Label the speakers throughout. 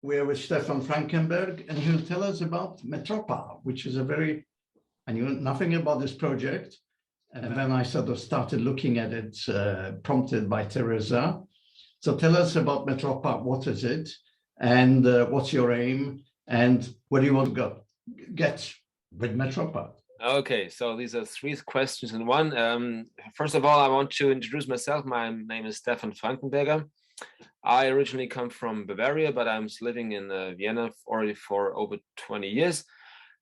Speaker 1: we are with Stefan Frankenberger, and he'll tell us about Metropa, which is a very, I knew nothing about this project. And then I sort of started looking at it, prompted by Teresa. So tell us about Metropa. What is it? And what's your aim? And what do you want to get with Metropa?
Speaker 2: Okay, so these are three questions in one. First of all, I want to introduce myself. My name is Stefan Frankenberger. I originally come from Bavaria, but I'm living in Vienna already for over 20 years.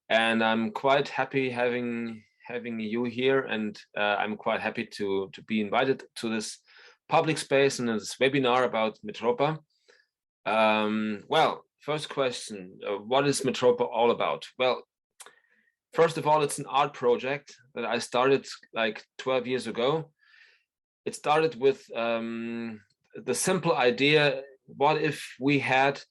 Speaker 2: And I'm quite happy having you here. And I'm quite happy to be invited to this public space and this webinar about Metropa. Well, first question, what is Metropa all about? Well, first of all, it's an art project that I started like 12 years ago. It started with the simple idea, what if we had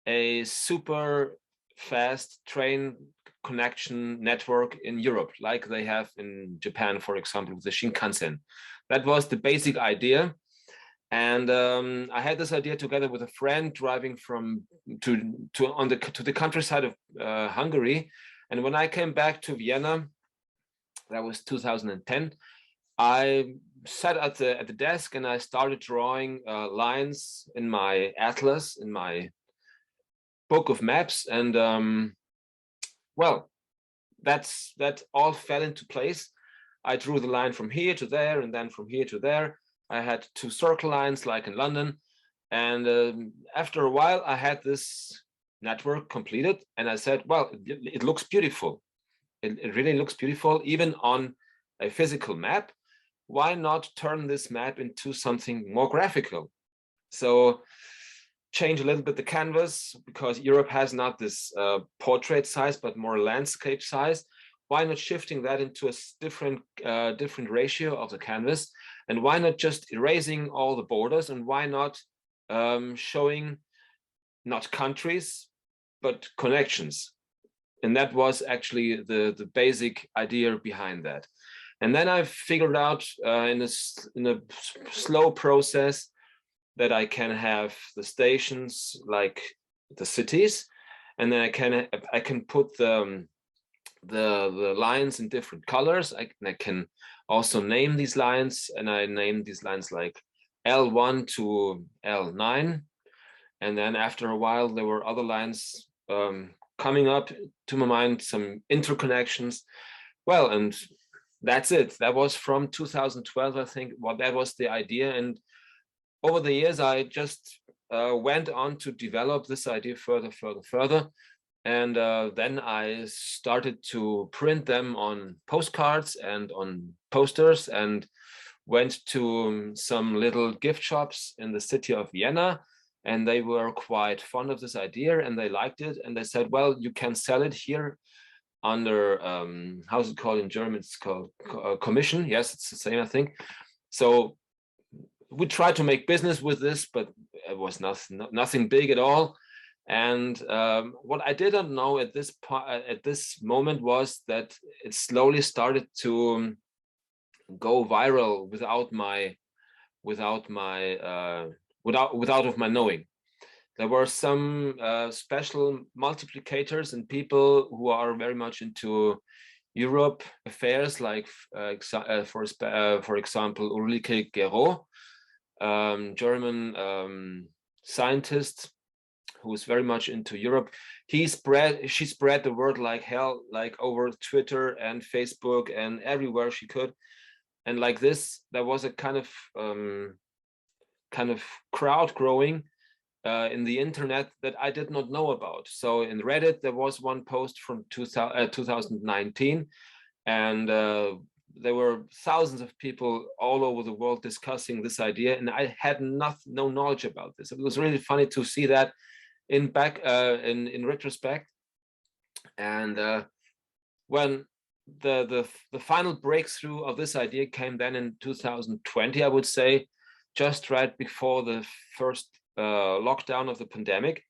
Speaker 2: a super fast train connection network in Europe, like they have in Japan, for example, the Shinkansen. That was the basic idea. And I had this idea together with a friend driving to the countryside of Hungary. And when I came back to Vienna, that was 2010, I sat at the desk and I started drawing lines in my atlas, in my book of maps. And well, that all fell into place. I drew the line from here to there and then from here to there. I had two circle lines like in London. And after a while, I had this network completed, and I said, well, it looks beautiful. It really looks beautiful, even on a physical map. Why not turn this map into something more graphical? So change a little bit the canvas, because Europe has not this portrait size, but more landscape size. Why not shifting that into a different ratio of the canvas? And why not just erasing all the borders? And why not showing not countries, but connections? And that was actually the basic idea behind that. And then I figured out in a slow process that I can have the stations like the cities, and then I can put the lines in different colors. I can also name these lines, and I named these lines like L1 to L9. And then after a while, there were other lines coming up to my mind, some interconnections. Well, and that's it. That was from 2012, I think. Well, that was the idea. And over the years, I just went on to develop this idea further. And then I started to print them on postcards and on posters, and went to some little gift shops in the city of Vienna. And they were quite fond of this idea, and they liked it. And they said, well, you can sell it here under, how's it called in German? It's called commission. Yes, it's the same, I think. So we tried to make business with this, but it was nothing big at all. And what I didn't know at this moment was that it slowly started to go viral without of my knowing. There were some special multiplicators and people who are very much into Europe affairs, like for example Ulrike Gero, German scientist who is very much into Europe. She spread the word like hell, like over Twitter and Facebook and everywhere she could. And like this, there was a kind of crowd growing in the internet that I did not know about. So in Reddit, there was one post from 2019, and there were thousands of people all over the world discussing this idea, and I had no knowledge about this. It was really funny to see that in retrospect. And when the final breakthrough of this idea came then in 2020, I would say, just right before the first lockdown of the pandemic.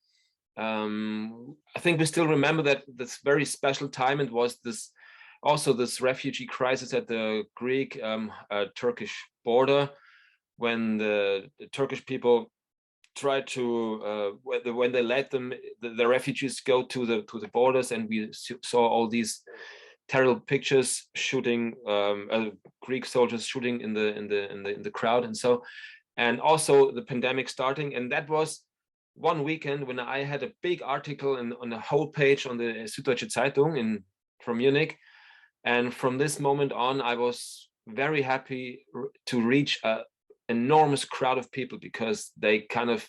Speaker 2: I think we still remember that this very special time. It was this refugee crisis at the Greek-Turkish border, when the Turkish people try to when they let them the refugees go to the borders, and we saw all these terrible pictures shooting Greek soldiers shooting in the crowd, and also the pandemic starting. And that was one weekend when I had a big article on the whole page on the Süddeutsche Zeitung from Munich. And from this moment on, I was very happy to reach an enormous crowd of people, because they kind of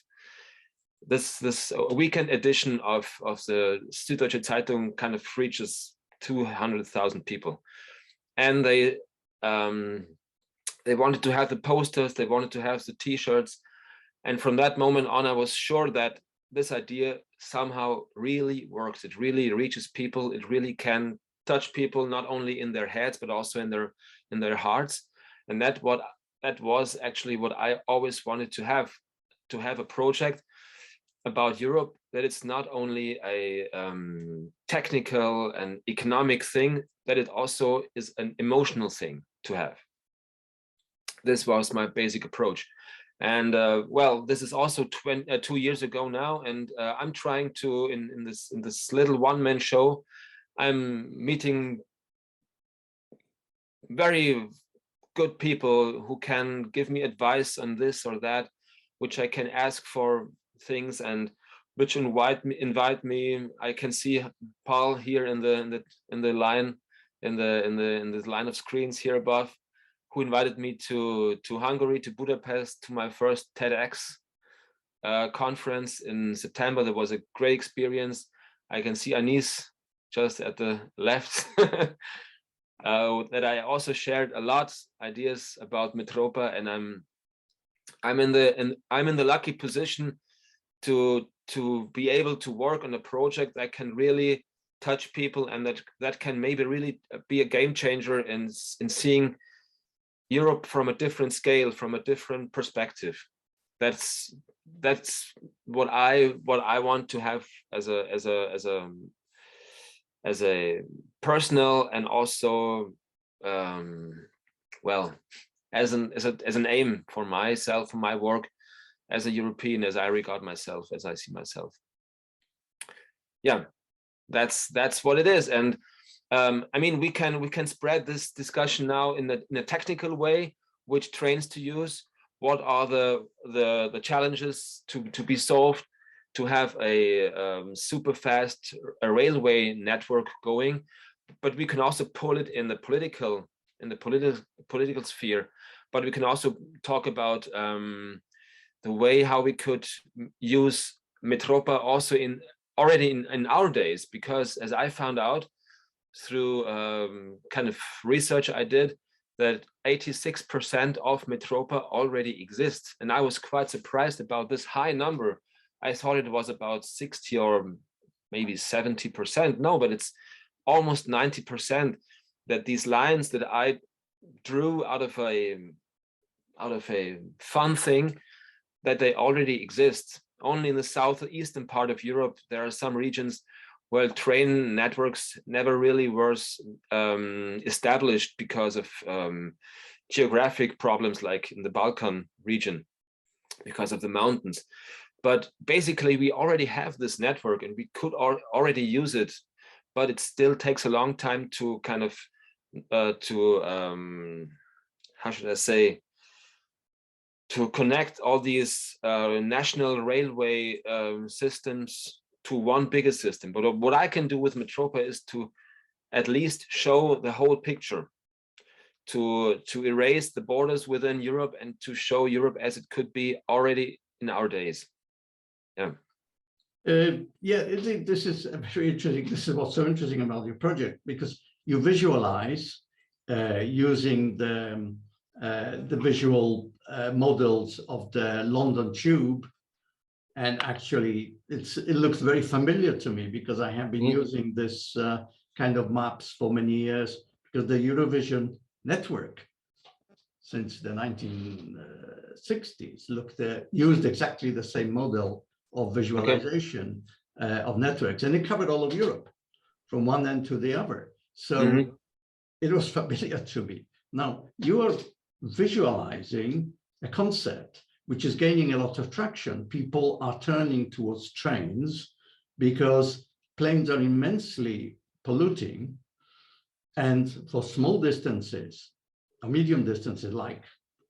Speaker 2: this weekend edition of the Süddeutsche Zeitung kind of reaches 200,000 people, and they wanted to have the posters, they wanted to have the T-shirts, and from that moment on, I was sure that this idea somehow really works. It really reaches people. It really can touch people, not only in their heads but also in their hearts. And that was actually what I always wanted to have a project about Europe, that it's not only a technical and economic thing, that it also is an emotional thing to have. This was my basic approach. And well, this is also 2 years ago now, and I'm trying to in this little one-man show, I'm meeting very good people who can give me advice on this or that, which I can ask for things, and which invite me. I can see Paul here in the line in the line of screens here above, who invited me to Hungary, to Budapest, to my first TEDx conference in September. That was a great experience. I can see Anis just at the left, that I also shared a lot ideas about Metropa, and I'm in the lucky position to be able to work on a project that can really touch people, and that can maybe really be a game changer in seeing Europe from a different scale, from a different perspective. That's what I want to have as a personal, and also well, as an aim for myself, for my work as a European, as I regard myself, as I see myself. Yeah, that's what it is. And I mean, we can spread this discussion now in a technical way, which trains to use. What are the challenges to be solved to have a super fast railway network going? But we can also pull it in the political sphere. But we can also talk about the way how we could use Metropa also already in our days, because as I found out through kind of research I did, that 86% of Metropa already exists. And I was quite surprised about this high number. I thought it was about 60 or maybe 70%. No, but it's almost 90%, that these lines that I drew out of a fun thing, that they already exist. Only in the southeastern part of Europe, there are some regions where train networks never really were established because of geographic problems, like in the Balkan region, because of the mountains. But basically, we already have this network, and we could already use it, but it still takes a long time to kind of how should I say, to connect all these national railway systems to one bigger system. But what I can do with Metropa is to at least show the whole picture, to erase the borders within Europe, and to show Europe as it could be already in our days. Yeah.
Speaker 1: Yeah, this is very interesting. This is what's so interesting about your project, because you visualize using the visual models of the London Tube. And actually, it looks very familiar to me, because I have been using this kind of maps for many years, because the Eurovision network since the 1960s used exactly the same model of visualization of networks, and it covered all of Europe from one end to the other. So it was familiar to me. Now you are visualizing a concept which is gaining a lot of traction. People are turning towards trains because planes are immensely polluting. And for small distances, or medium distances, like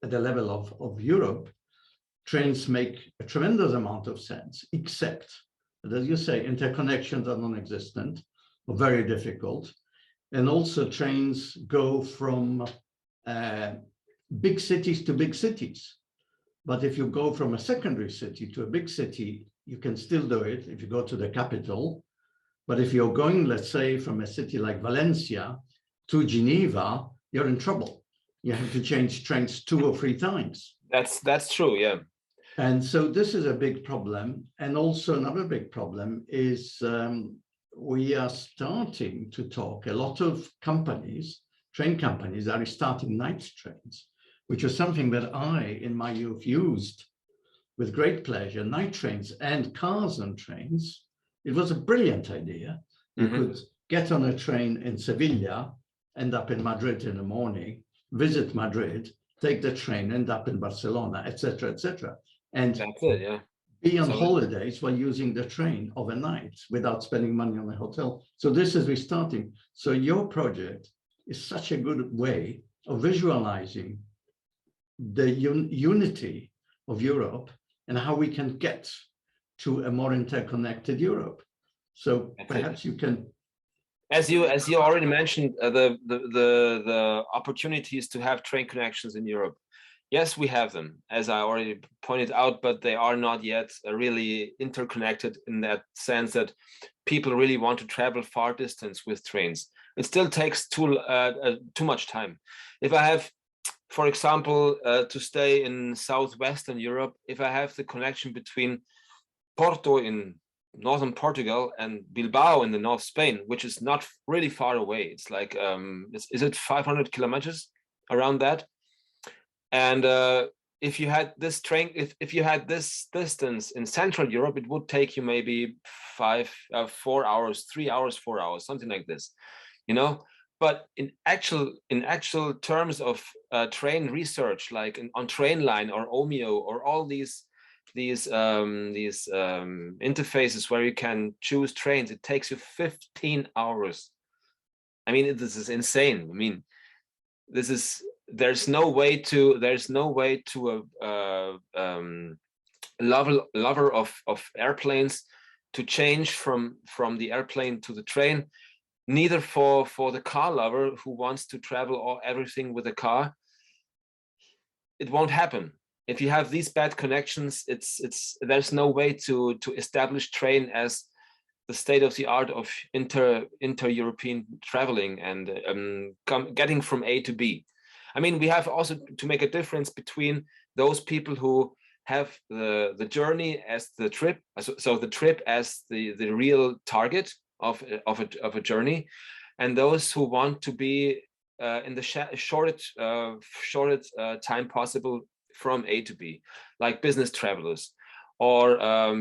Speaker 1: at the level of Europe, trains make a tremendous amount of sense, except that, as you say, interconnections are non-existent or very difficult. And also trains go from big cities to big cities. But if you go from a secondary city to a big city, you can still do it if you go to the capital. But if you're going, let's say, from a city like Valencia to Geneva, you're in trouble. You have to change trains 2 or 3 times.
Speaker 2: That's true, yeah.
Speaker 1: And so this is a big problem. And also another big problem is we are starting to talk, a lot of companies, train companies are starting night trains, which is something that I, in my youth, used with great pleasure, night trains and cars and trains. It was a brilliant idea. You could get on a train in Sevilla, end up in Madrid in the morning, visit Madrid, take the train, end up in Barcelona, etc., etc. And
Speaker 2: that's it, yeah.
Speaker 1: Be on holidays while using the train overnight without spending money on a hotel. So this is restarting. So your project is such a good way of visualizing the unity of Europe and how we can get to a more interconnected Europe. So perhaps you can.
Speaker 2: As you already mentioned, the opportunities to have train connections in Europe. Yes, we have them, as I already pointed out, but they are not yet really interconnected in that sense that people really want to travel far distance with trains. It still takes too much time. If I have, for example, to stay in southwestern Europe, if I have the connection between Porto in northern Portugal and Bilbao in the north Spain, which is not really far away. It's like, is it 500 kilometers around that? And if you had this train, if you had this distance in Central Europe, it would take you maybe 4 hours, 3 hours, 4 hours, something like this, you know. But in actual terms of train research, like on Trainline or Omeo or all these interfaces where you can choose trains, it takes you 15 hours. I mean, this is insane. I mean, there's no way to lover of airplanes to change from the airplane to the train, neither for the car lover who wants to travel everything with a car. It won't happen. If you have these bad connections, there's no way to establish train as the state of the art of inter-European traveling and getting from A to B. I mean, we have also to make a difference between those people who have the journey as the trip, so the trip as the real target of a journey, and those who want to be in the shortest time possible from A to B, like business travelers or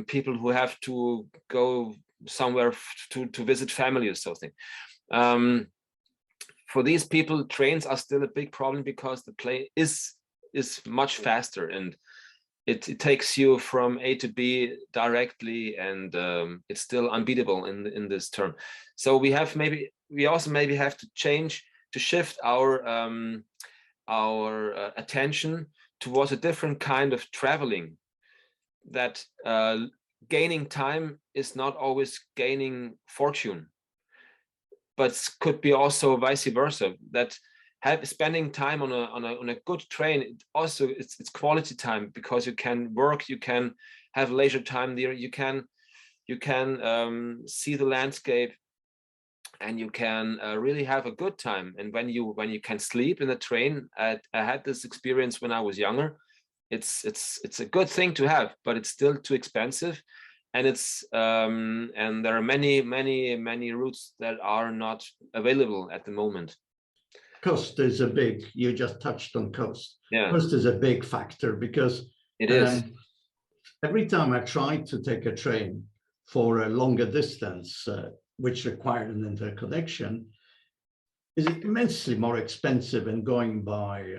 Speaker 2: people who have to go somewhere to visit family or something. For these people, trains are still a big problem because the plane is much faster and it takes you from A to B directly, and it's still unbeatable in this term. So we also maybe have to shift our attention towards a different kind of traveling, that gaining time is not always gaining fortune, but could be also vice versa, that spending time on a good train, also it's quality time, because you can work, you can have leisure time there, you can see the landscape, and you can really have a good time. And when you can sleep in the train, I had this experience when I was younger. It's a good thing to have, but it's still too expensive, and and there are many routes that are not available at the moment.
Speaker 1: Cost is you just touched on cost.
Speaker 2: Yeah.
Speaker 1: Cost is a big factor, because
Speaker 2: it is.
Speaker 1: Every time I try to take a train for a longer distance, which required an interconnection, is immensely more expensive than going by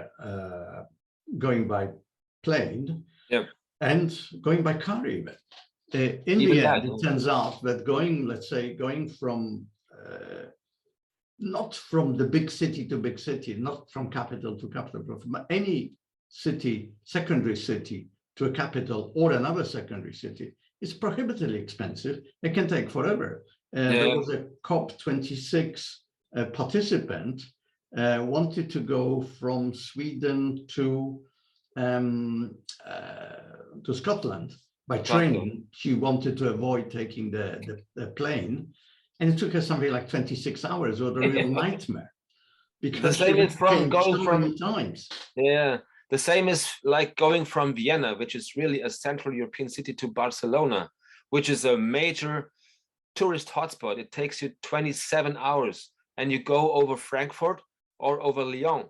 Speaker 1: plane.
Speaker 2: Yeah.
Speaker 1: and going by car even. In
Speaker 2: Even
Speaker 1: the
Speaker 2: that.
Speaker 1: end, it turns out that going, let's say, going from not from the big city to big city, not from capital to capital, but from any city, secondary city to a capital or another secondary city, is prohibitively expensive. It can take forever. There was a COP26 participant wanted to go from Sweden to Scotland by train. She wanted to avoid taking the plane. And it took her something like 26 hours, or the real nightmare. Because
Speaker 2: the same is from going
Speaker 1: so
Speaker 2: from
Speaker 1: many times.
Speaker 2: Yeah, the same is like going from Vienna, which is really a Central European city, to Barcelona, which is a major tourist hotspot. It takes you 27 hours, and you go over Frankfurt or over Lyon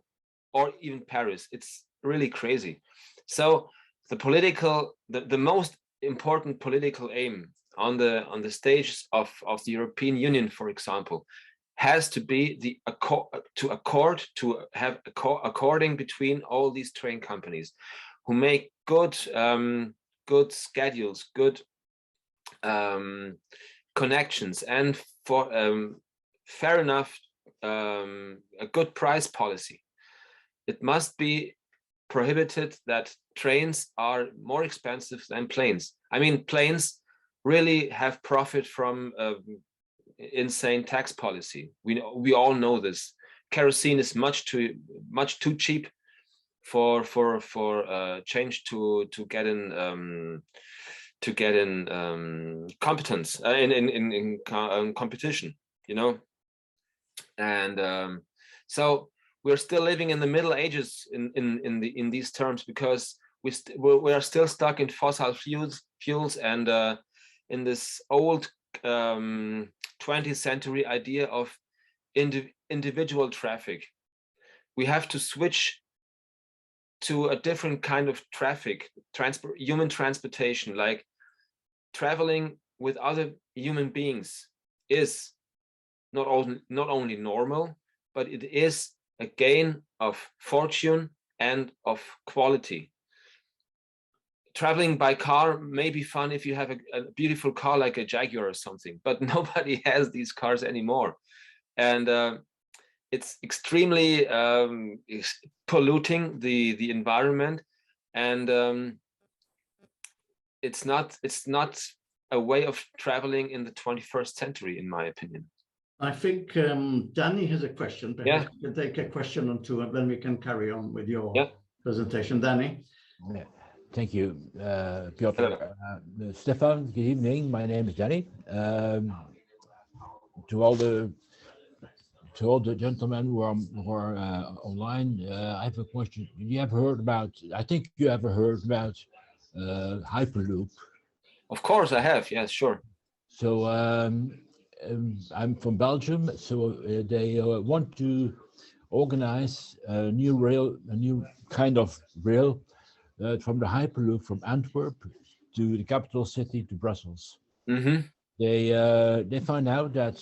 Speaker 2: or even Paris. It's really crazy. So the most important political aim on the stage of the European Union, for example, has to be according between all these train companies who make good schedules, good connections, and for fair enough a good price policy. It must be prohibited that trains are more expensive than planes. I mean, planes really have profit from insane tax policy. We all know this. Kerosene is much too cheap for change to get in competence in competition, you know. And so we're still living in the Middle Ages in these terms, because we are still stuck in fossil fuels and in this old 20th century idea of individual traffic. We have to switch to a different kind of traffic, human transportation. Like, traveling with other human beings is not only normal, but it is a gain of fortune and of quality. Traveling by car may be fun if you have a beautiful car like a Jaguar or something, but nobody has these cars anymore. And it's extremely polluting the environment, and it's not a way of traveling in the 21st century, in my opinion.
Speaker 1: I think Danny has a question. Perhaps you can take a question or two, and then we can carry on with your presentation. Danny.
Speaker 3: Yeah. Thank you, Piotr. Stefan, good evening. My name is Danny. To all the gentlemen who are online, I have a question. You have heard about? I think you ever heard about Hyperloop?
Speaker 2: Of course, I have. Yes, sure.
Speaker 3: So I'm from Belgium. So they want to organize a new kind of rail. From the Hyperloop from Antwerp to the capital city to Brussels.
Speaker 2: Mm-hmm.
Speaker 3: They find out that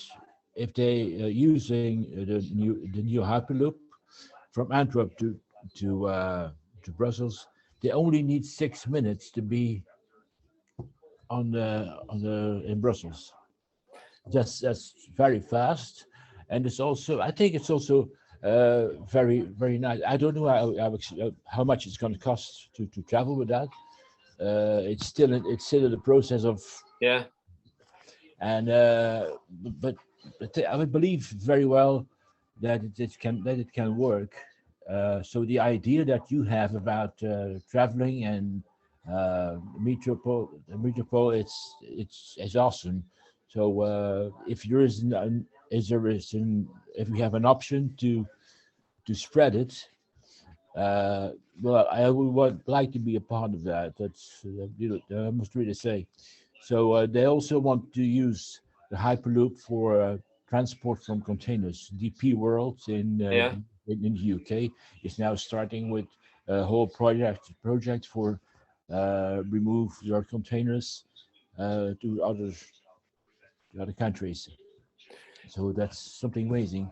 Speaker 3: if they using the new Hyperloop from Antwerp to Brussels, they only need 6 minutes to be in Brussels. That's very fast, and it's also, I think it's also very nice. I don't know how much it's going to cost to travel with that. It's still in the process of and but I would believe very well that it can work. So the idea that you have about traveling and Metropa, it's awesome. So if if we have an option to spread it, well, I would like to be a part of that. That's I must really say. So they also want to use the Hyperloop for transport from containers. DP World in the UK is now starting with a whole project for remove your containers to other countries. So that's something amazing.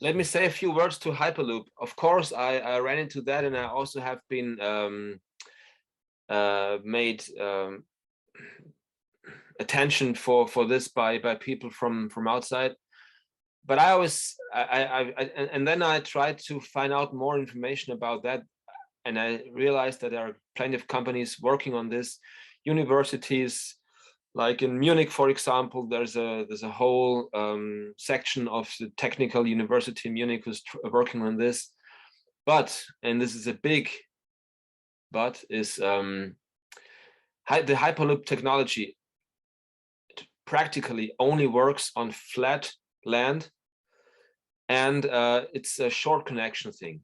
Speaker 2: Let me say a few words to Hyperloop. Of course, I ran into that, and I also have been made attention for this by people from outside. But I always and then I tried to find out more information about that, and I realized that there are plenty of companies working on this. Universities, like in Munich, for example, there's a whole section of the technical university in Munich who's working on this. But, and this is a big but, is the Hyperloop technology practically only works on flat land, and it's a short connection thing.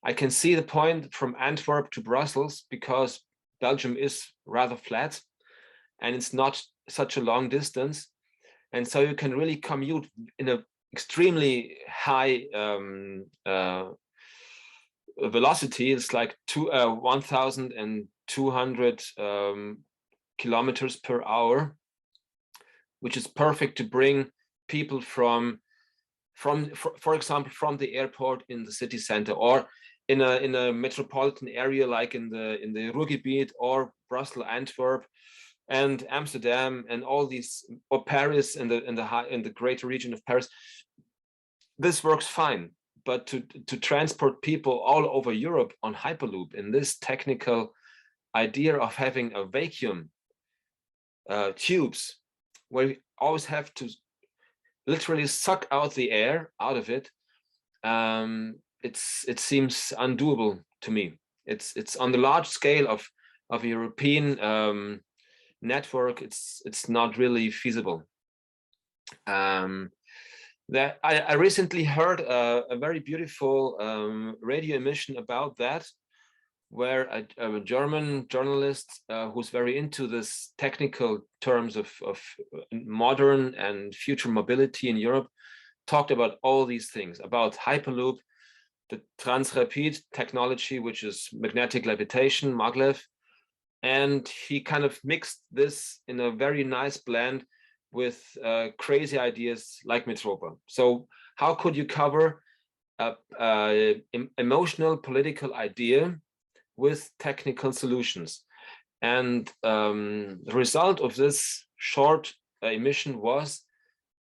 Speaker 2: I can see the point from Antwerp to Brussels because Belgium is rather flat and it's not such a long distance. And so you can really commute in an extremely high velocity. It's like 1,200 kilometers per hour, which is perfect to bring people for example, from the airport in the city center, or in a metropolitan area like in the Ruhrgebiet or Brussels, Antwerp, and Amsterdam, and all these, or Paris, in the greater region of Paris. This works fine, but to transport people all over Europe on Hyperloop in this technical idea of having a vacuum tubes, where you always have to literally suck out the air out of it, it seems undoable to me. It's on the large scale of a European network. It's not really feasible. That I recently heard a very beautiful radio emission about that, where a German journalist who's very into this technical terms of modern and future mobility in Europe talked about all these things, about Hyperloop, the Transrapid technology, which is magnetic levitation, maglev, and he kind of mixed this in a very nice blend with crazy ideas like Metropa. So how could you cover an emotional political idea with technical solutions? And the result of this short emission was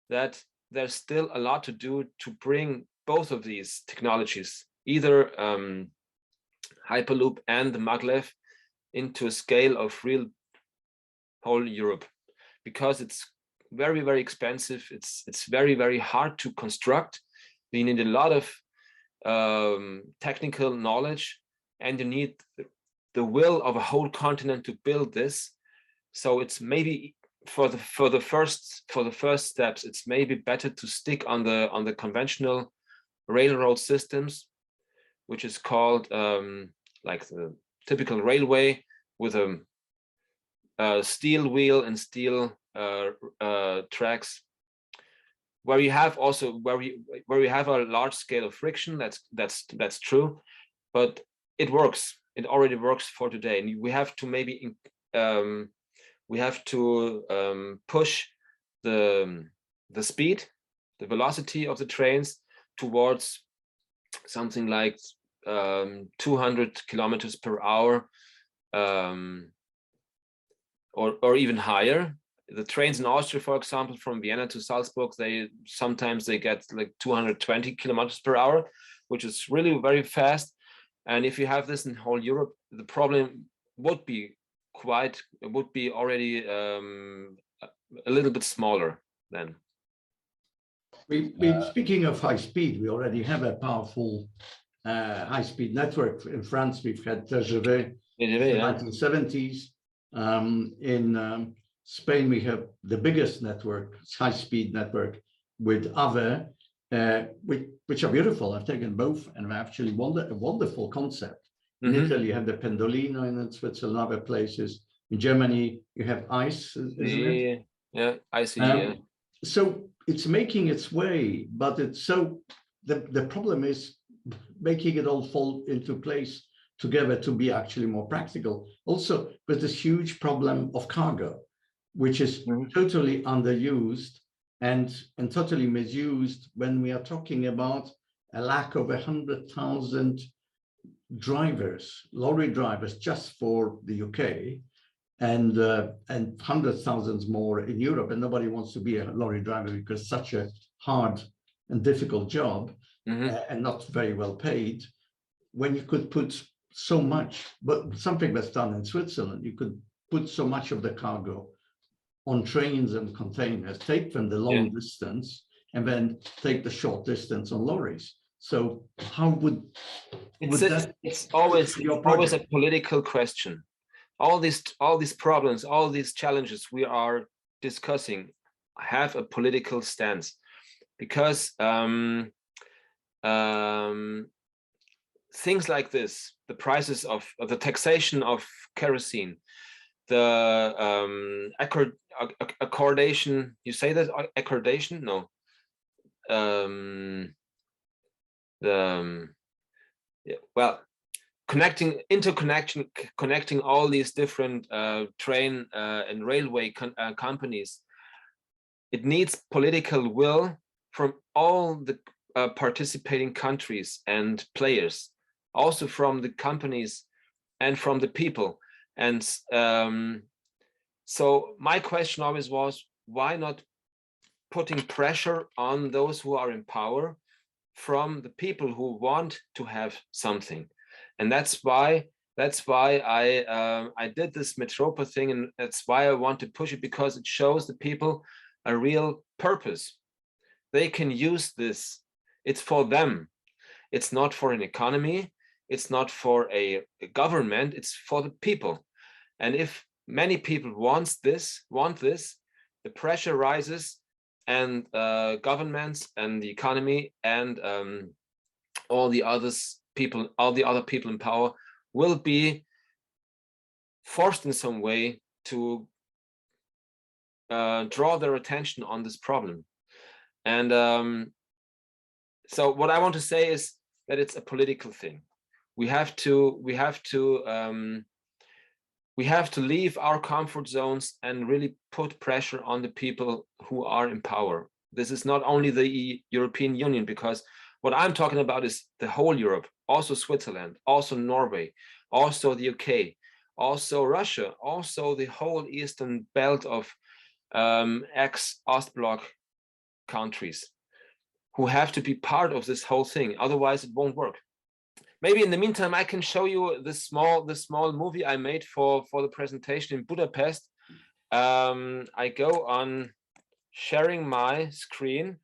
Speaker 2: that there's still a lot to do to bring both of these technologies, either Hyperloop and the maglev, into a scale of real whole Europe, because it's very, very expensive. It's very, very hard to construct. You need a lot of technical knowledge, and you need the will of a whole continent to build this. So it's maybe for the first steps, it's maybe better to stick on the conventional railroad systems, which is called like the typical railway with a steel wheel and steel tracks, where you have also where we have a large scale of friction. That's true, but it works. It already works for today, and we have to maybe push the speed, the velocity of the trains towards something like 200 kilometers per hour, or even higher. The trains in Austria, for example, from Vienna to Salzburg, they sometimes get like 220 kilometers per hour, which is really very fast. And if you have this in whole Europe, the problem would be already a little bit smaller then.
Speaker 1: Speaking of high speed, we already have a powerful high-speed network. In France, we've had TGV in the 1970s. In Spain, we have the biggest network, high-speed network, with AVE, which are beautiful. I've taken both, and they're actually a wonderful concept. In Italy, you have the Pendolino, and in Switzerland, other places. In Germany, you have ICE, isn't it?
Speaker 2: Yeah, ICE.
Speaker 1: So it's making its way, but the problem is making it all fall into place together to be actually more practical. Also, with this huge problem of cargo, which is totally underused and totally misused when we are talking about a lack of 100,000 drivers, lorry drivers, just for the UK, and hundreds of thousands more in Europe, and nobody wants to be a lorry driver because it's such a hard and difficult job, and not very well paid. When you could put so much, but something that's done in Switzerland, you could put so much of the cargo on trains and containers, take them the long distance, and then take the short distance on lorries. So how would
Speaker 2: it's always a political question. All these problems, all these challenges we are discussing have a political stance, because things like this, the prices of the taxation of kerosene, the accordation, you say that, accordation? No. Well, connecting all these different train and railway companies, it needs political will from all the participating countries and players, also from the companies and from the people. And so my question always was, why not putting pressure on those who are in power from the people who want to have something? And that's why I did this Metropa thing, and that's why I want to push it, because it shows the people a real purpose. They can use this. It's for them. It's not for an economy. It's not for a government. It's for the people. And if many people want this, the pressure rises, and governments and the economy and all the other people in power will be forced in some way to draw their attention on this problem. And so what I want to say is that it's a political thing. We have to leave our comfort zones and really put pressure on the people who are in power. This is not only the European Union, because what I'm talking about is the whole Europe, also Switzerland, also Norway, also the UK, also Russia, also the whole eastern belt of ex-Ostbloc countries, who have to be part of this whole thing. Otherwise, it won't work. Maybe in the meantime, I can show you the small movie I made for the presentation in Budapest. I go on sharing my screen.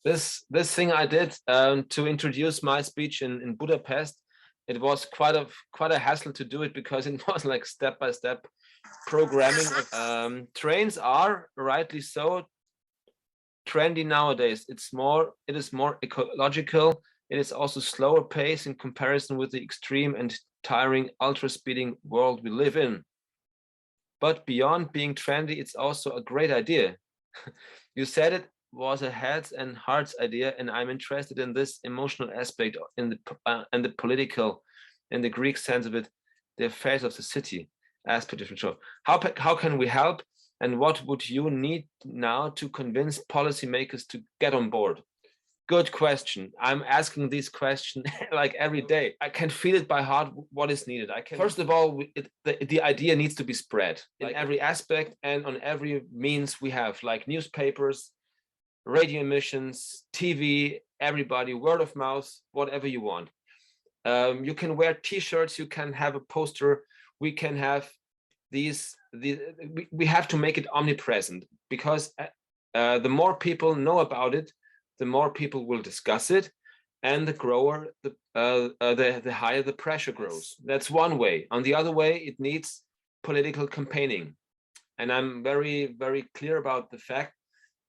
Speaker 2: This thing I did to introduce my speech in Budapest, it was quite a hassle to do it, because it was like step-by-step programming. Trains are, rightly so, trendy nowadays. It is more ecological. It is also slower pace in comparison with the extreme and tiring ultra-speeding world we live in. But beyond being trendy, it's also a great idea. You said it was a heads and hearts idea, and I'm interested in this emotional aspect in the political, in the Greek sense of it, the affairs of the city as per different show. How can we help, and what would you need now to convince policymakers to get on board? Good question. I'm asking these questions like every day. I can feel it by heart what is needed. First of all, the idea needs to be spread in every aspect and on every means we have, like newspapers, radio emissions, TV, everybody, word of mouth, whatever you want. You can wear T-shirts, you can have a poster, we can have we have to make it omnipresent, because the more people know about it, the more people will discuss it, and the higher the pressure grows. That's one way. On the other way, it needs political campaigning. And I'm very, very clear about the fact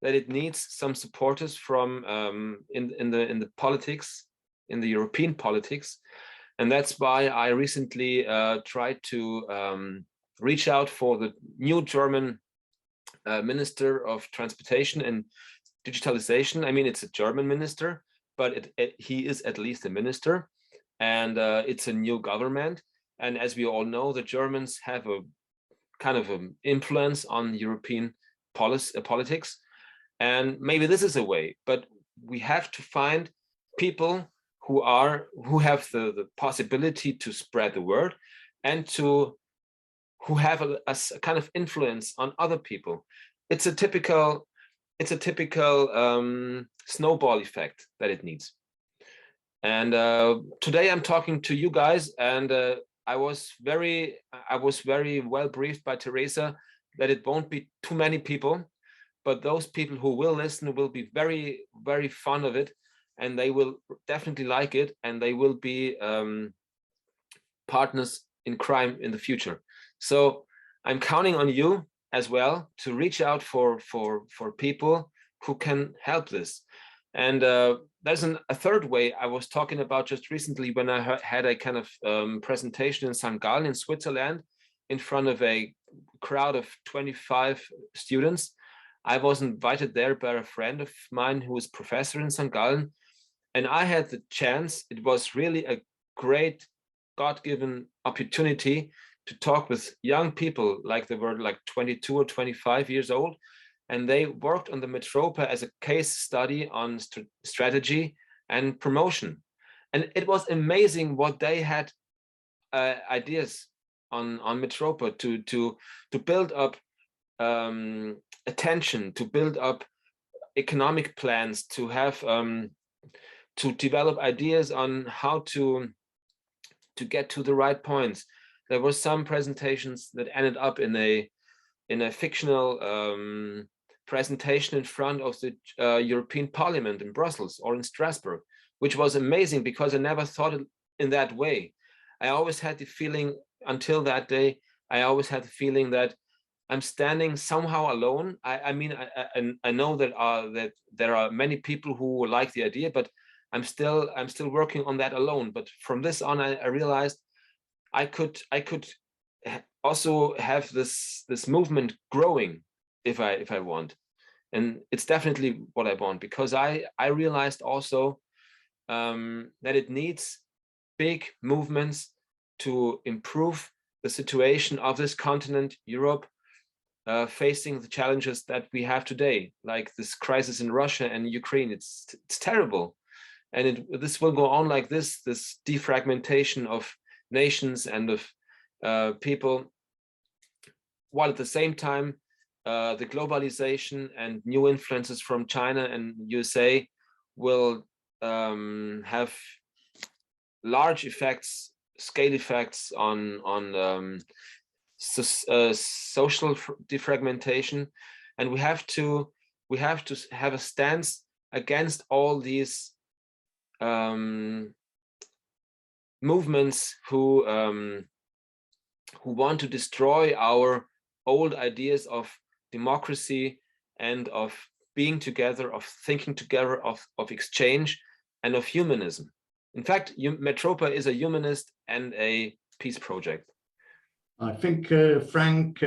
Speaker 2: that it needs some supporters from in the politics, in the European politics. And that's why I recently tried to reach out for the new German Minister of Transportation and Digitalization. I mean, it's a German minister, but he is at least a minister, and it's a new government. And as we all know, the Germans have a kind of an influence on European politics. And maybe this is a way, but we have to find people who have the possibility to spread the word and who have a kind of influence on other people. It's a typical snowball effect that it needs. And today I'm talking to you guys, and I was very well briefed by Teresa that it won't be too many people, but those people who will listen will be very, very fond of it, and they will definitely like it, and they will be partners in crime in the future. So I'm counting on you as well to reach out for people who can help this. And there's a third way I was talking about just recently when I had a kind of presentation in St. Gallen in Switzerland in front of a crowd of 25 students. I was invited there by a friend of mine who is professor in St. Gallen, and I had the chance. It was really a great God-given opportunity to talk with young people, like they were like 22 or 25 years old, and they worked on the Metropa as a case study on strategy and promotion. And it was amazing what they had ideas on Metropa to build up attention, to build up economic plans, to have to develop ideas on how to get to the right points. There were some presentations that ended up in a fictional presentation in front of the European Parliament in Brussels or in Strasbourg, which was amazing because I never thought it in that way. I always had the feeling until that day, I always had the feeling that I'm standing somehow alone. I mean, I know that there are many people who like the idea, but I'm still working on that alone. But from this on, I realized I could also have this movement growing if I want, and it's definitely what I want, because I realized also that it needs big movements to improve the situation of this continent, Europe, facing the challenges that we have today, like this crisis in Russia and Ukraine. It's terrible, and this will go on like this defragmentation of nations and of people, while at the same time the globalization and new influences from China and USA will have large effects, scale effects on social defragmentation, and we have to have a stance against all these movements who want to destroy our old ideas of democracy and of being together, of thinking together, of exchange, and of humanism. In fact, Metropa is a humanist and a peace project.
Speaker 1: I think Frank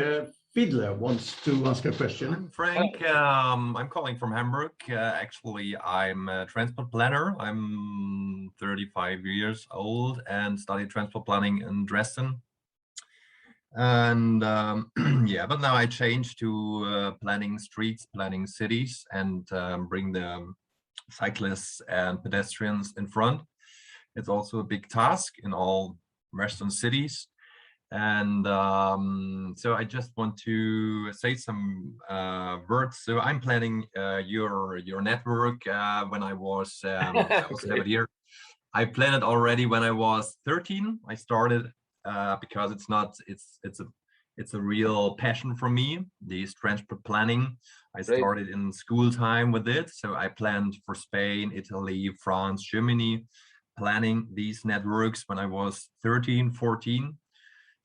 Speaker 1: Fiedler wants to ask a question.
Speaker 4: I'm Frank. I'm calling from Hamburg. Actually, I'm a transport planner. I'm 35 years old and studied transport planning in Dresden. And yeah, but now I changed to planning streets, planning cities, and bring the cyclists and pedestrians in front. It's also a big task in all Western cities. And so I just want to say some words. So I'm planning your network when I was, I also have it here. I planned it already when I was 13. I started because it's a real passion for me, this transport planning. I started in school time with it. So I planned for Spain, Italy, France, Germany, planning these networks when I was 13, 14.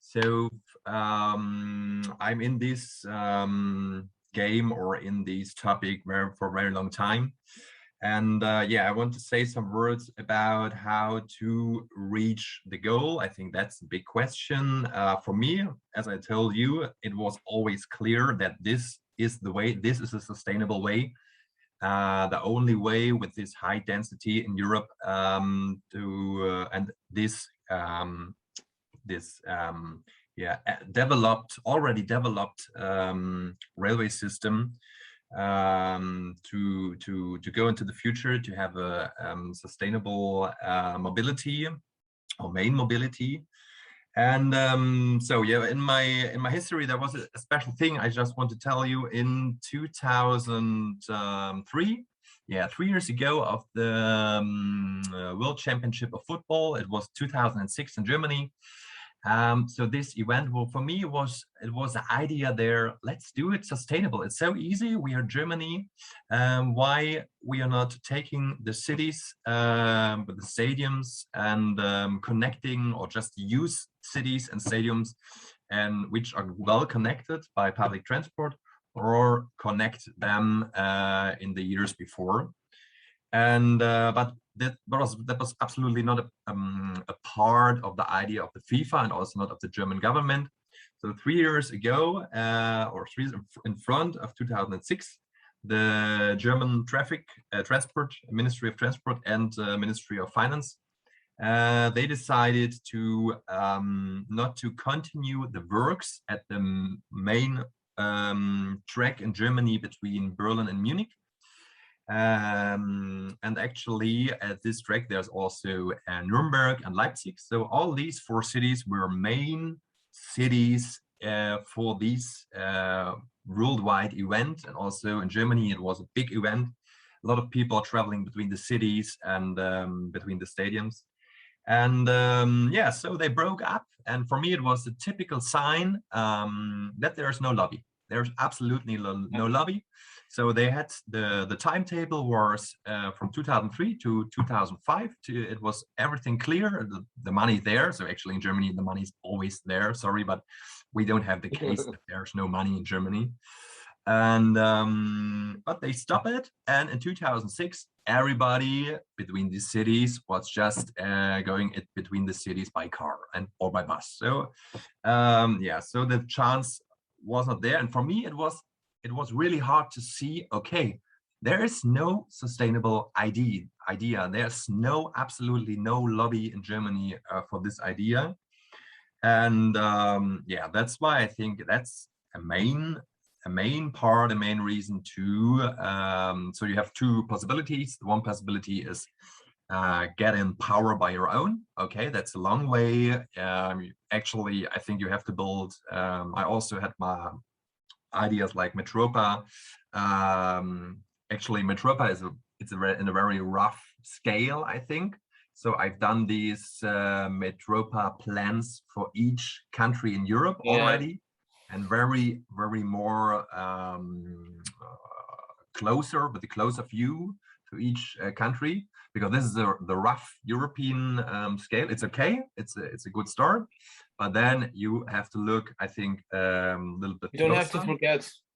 Speaker 4: So I'm in this game or in this topic for a very long time. And yeah, I want to say some words about how to reach the goal. I think that's a big question. For me, as I told you, it was always clear that this is the way, this is a sustainable way. The only way with this high density in Europe and this yeah, already developed railway system to go into the future, to have a sustainable mobility or main mobility. And so yeah, in my history there was a special thing I just want to tell you. In 2003, yeah, 3 years ago, of the World Championship of Football, it was 2006 in Germany. So this event, well, for me, it was the idea there, let's do it sustainable. It's so easy. We are Germany. Why we are not taking the cities with the stadiums and connecting, or just use cities and stadiums and which are well connected by public transport, or connect them in the years before. And but that was absolutely not a part of the idea of the FIFA, and also not of the German government. So 3 years ago, or 3 years in front of 2006, the German transport Ministry of Transport and Ministry of Finance, they decided to not to continue the works at the main track in Germany between Berlin and Munich. And actually at this track there's also Nuremberg and Leipzig. So all these 4 cities were main cities for this worldwide event. And also in Germany it was a big event. A lot of people traveling between the cities and between the stadiums. And yeah, so they broke up. And for me it was a typical sign that there's no lobby. There's absolutely no lobby. So they had the timetable was from 2003 to 2005. It was everything clear, the money there. So actually in Germany, the money is always there. Sorry, but we don't have the case that there's no money in Germany. And but they stopped it. And in 2006, everybody between the cities was just going between the cities by car or by bus. So yeah, so the chance was not there. And for me, it was really hard to see, okay, there is no sustainable idea. There's absolutely no lobby in Germany for this idea. And yeah, that's why I think that's a main reason to, so you have 2 possibilities. The one possibility is get in power by your own. Okay, that's a long way. Actually, I think you have to build, I also had my ideas like Metropa. Actually, Metropa is in a very rough scale, I think. So I've done these Metropa plans for each country in Europe already, and very more closer, with a closer view to each country, because this is the rough European scale. It's okay. It's a good start. But then you have to look, I think, a little bit.
Speaker 2: You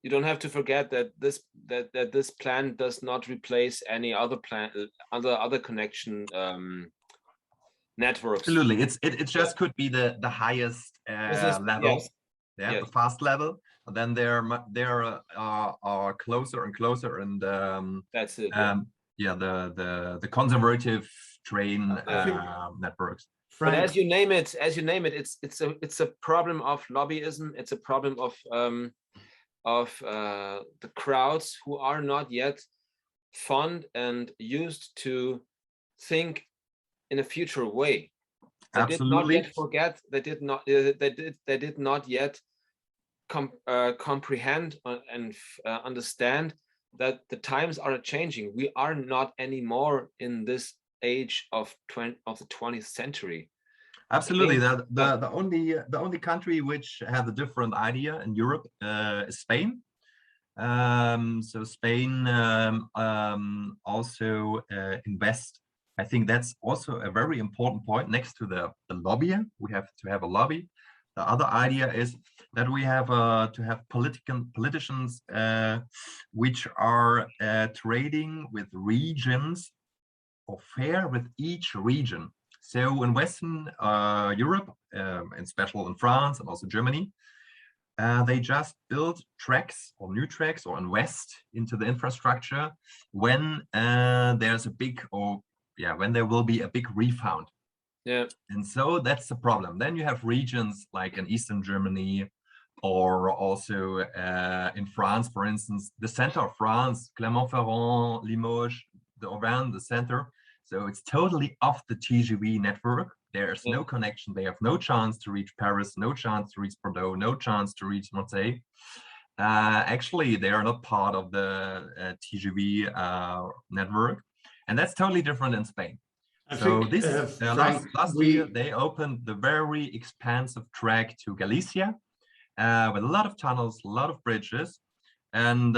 Speaker 2: don't have to forget that this plan does not replace any other plan, other connection networks.
Speaker 4: Absolutely, it just could be the highest level, the fast level. And then there are closer and closer, and
Speaker 2: that's it.
Speaker 4: Yeah, the conservative train networks.
Speaker 2: But as you name it, it's a problem of lobbyism. It's a problem of the crowds who are not yet fond and used to think in a future way. They
Speaker 4: Absolutely.
Speaker 2: did not yet forget. They did not yet comprehend and understand that the times are changing. We are not anymore in this age of the 20th century.
Speaker 4: Absolutely. The only country which has a different idea in Europe is Spain. So Spain also invest. I think that's also a very important point. Next to the lobbying, we have to have a lobby. the other idea is that we have to have politicians which are trading with regions or fair with each region. So in Western Europe, and especially in France and also Germany, they just build tracks or new tracks or invest into the infrastructure when there's a big when there will be a big refund.
Speaker 2: Yeah.
Speaker 4: And so that's the problem. Then you have regions like in Eastern Germany, or also in France, for instance, the center of France, Clermont-Ferrand, Limoges, around the center. So it's totally off the TGV network. There's no connection. They have no chance to reach Paris, no chance to reach Bordeaux, no chance to reach Marseille. Actually, they are not part of the TGV network. And that's totally different in Spain. Frank, last year, they opened the very expansive track to Galicia with a lot of tunnels, a lot of bridges. And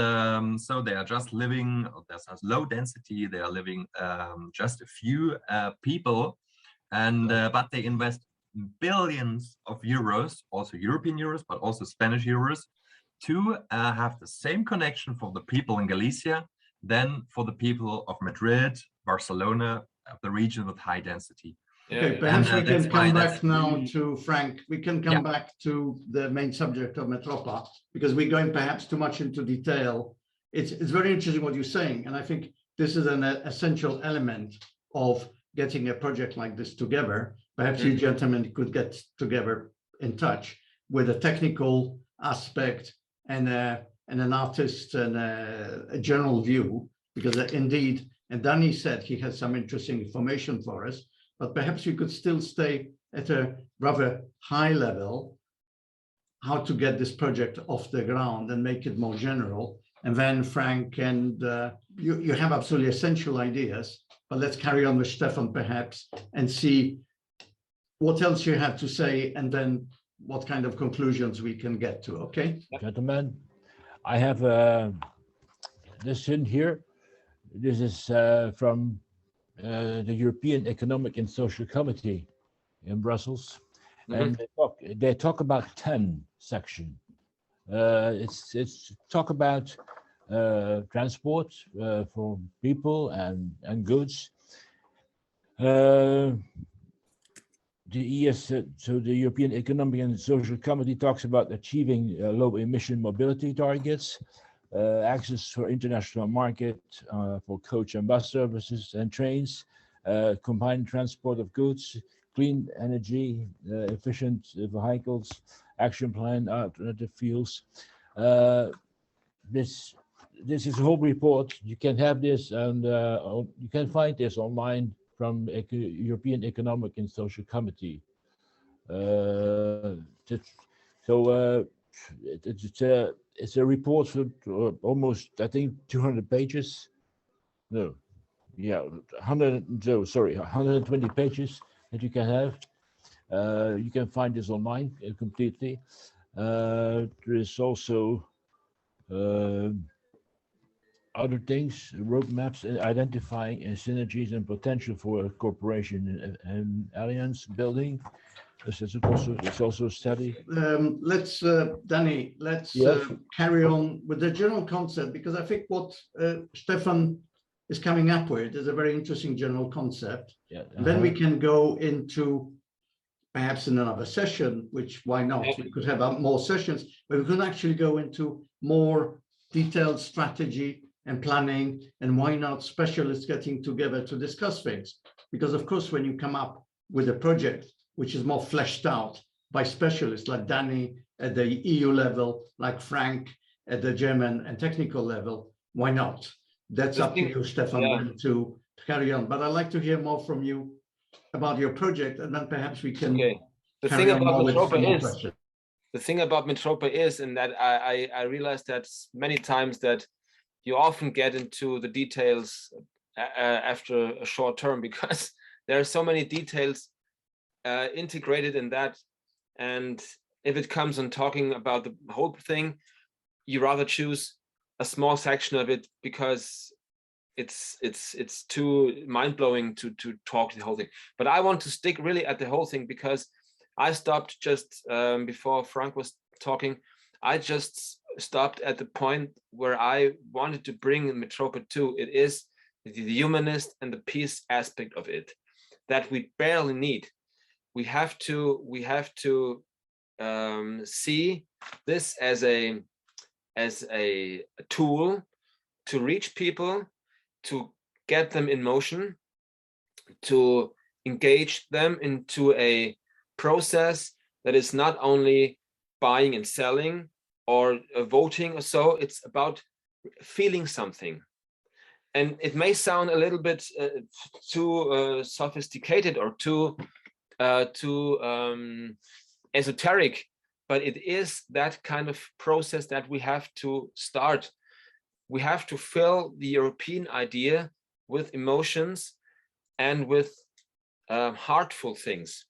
Speaker 4: so they are just living, there's low density, they are living just a few people, and but they invest billions of euros, also European euros, but also Spanish euros, to have the same connection for the people in Galicia than for the people of Madrid, Barcelona, the region with high density.
Speaker 1: Okay, perhaps we can come back now to Frank. We can come back to the main subject of Metropa, because we're going perhaps too much into detail. It's very interesting what you're saying, and I think this is an essential element of getting a project like this together. Perhaps you gentlemen could get together in touch with a technical aspect and an artist and a general view, because indeed, and Danny said he has some interesting information for us, but perhaps you could still stay at a rather high level, how to get this project off the ground and make it more general. And then Frank, and you have absolutely essential ideas, but let's carry on with Stefan perhaps and see what else you have to say, and then what kind of conclusions we can get to, okay?
Speaker 3: Gentlemen, I have this in here. This is from the European Economic and Social Committee in Brussels, and they talk about 10 section. It's talk about transport for people and goods. So the European Economic and Social Committee talks about achieving low emission mobility targets, access for international market for coach and bus services and trains, combined transport of goods, clean energy, efficient vehicles, action plan, alternative fuels. This is a whole report. You can have this, and you can find this online from European Economic and Social Committee. It's a report for almost, I think, 200 pages. No, yeah, 120 pages that you can have. You can find this online completely. There is also other things, roadmaps, identifying synergies and potential for cooperation and alliance building. It's also a study.
Speaker 1: Let's, Danny, let's carry on with the general concept, because I think what Stefan is coming up with is a very interesting general concept. Then we can go into perhaps in another session, which why not? We could have more sessions, but we could actually go into more detailed strategy and planning, and why not specialists getting together to discuss things? Because of course, when you come up with a project which is more fleshed out by specialists like Danny at the EU level, like Frank at the German and technical level, why not? That's up to you, Stefan, to carry on. But I'd like to hear more from you about your project, and then perhaps we can
Speaker 2: The thing about Metropa is, and that I realized that many times that you often get into the details after a short term, because there are so many details integrated in that, and if it comes on talking about the whole thing, you rather choose a small section of it, because it's too mind-blowing to talk the whole thing. But I want to stick really at the whole thing, because I stopped just before Frank was talking. I just stopped at the point where I wanted to bring Metropa to. It is the humanist and the peace aspect of it that we barely need. We have to see this as a tool to reach people, to get them in motion, to engage them into a process that is not only buying and selling or voting or so. It's about feeling something. And it may sound a little bit too sophisticated or too esoteric, but it is that kind of process that we have to start. We have to fill the European idea with emotions and with heartful things,